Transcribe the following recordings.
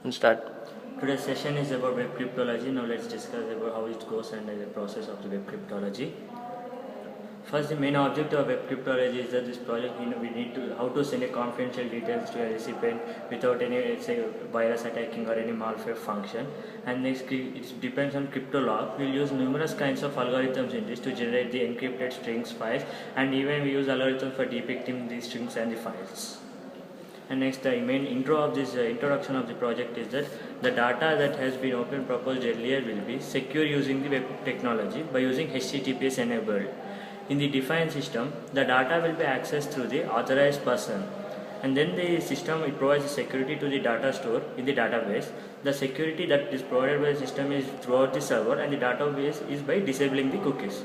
And start. Today's session is about web cryptology. Now let's discuss about how it goes and the process of the web cryptology. First, the main objective of web cryptology is that this project we need to how to send a confidential details to a recipient without any say virus attacking or any malware function. And next, it depends on cryptolog. We'll use numerous kinds of algorithms in this to generate the encrypted strings files, and even we use algorithms for decrypting the strings and the files. And next, the main intro of this introduction of the project is that the data that has been open proposed earlier will be secure using the web technology by using HTTPS enabled. In the defined system, the data will be accessed through the authorized person, and then the system it provides security to the data store in the database. The security that is provided by the system is throughout the server, and the database is by disabling the cookies.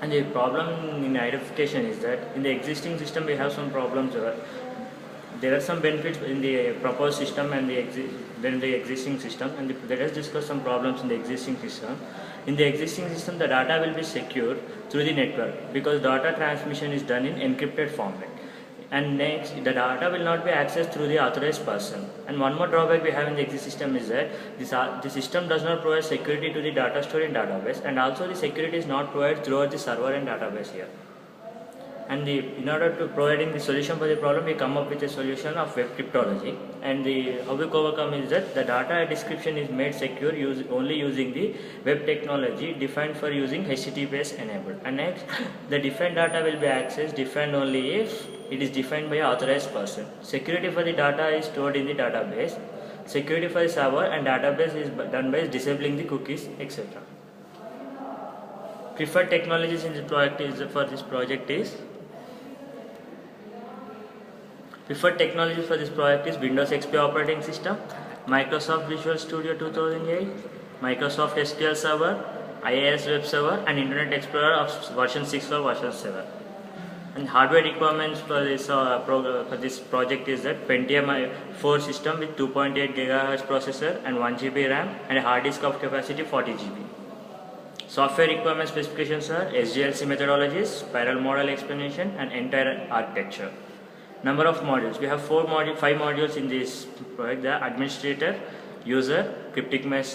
And the problem in identification is that in the existing system we have some problems. There are some benefits in the proposed system and the existing system, and let us discuss some problems in the existing system. In the existing system, the data will be secure through the network because data transmission is done in encrypted format. And next, the data will not be accessed through the authorized person. And one more drawback we have in the existing system is that the system does not provide security to the data store in database, and also the security is not provided throughout the server and database here. And in order to providing the solution for the problem, we come up with a solution of web cryptology. And how we overcome is that the data description is made secure only using the web technology defined for using HTTPS enabled. And next, the defined data will be accessed defined only if it is defined by an authorized person. Security for the data is stored in the database. Security for the server and database is done by disabling the cookies, etc. Preferred technologies in this project is Preferred technologies for this project is Windows XP operating system, Microsoft Visual Studio 2008, Microsoft SQL Server, IIS Web Server, and Internet Explorer of version 6 or version 7. And hardware requirements for this project is that Pentium 4 system with 2.8 GHz processor and 1 GB RAM and a hard disk of capacity 40 GB. Software requirement specifications are SDLC methodologies, spiral model explanation, and entire architecture. Number of modules. We have 5 modules in this project: the administrator, user, cryptic message,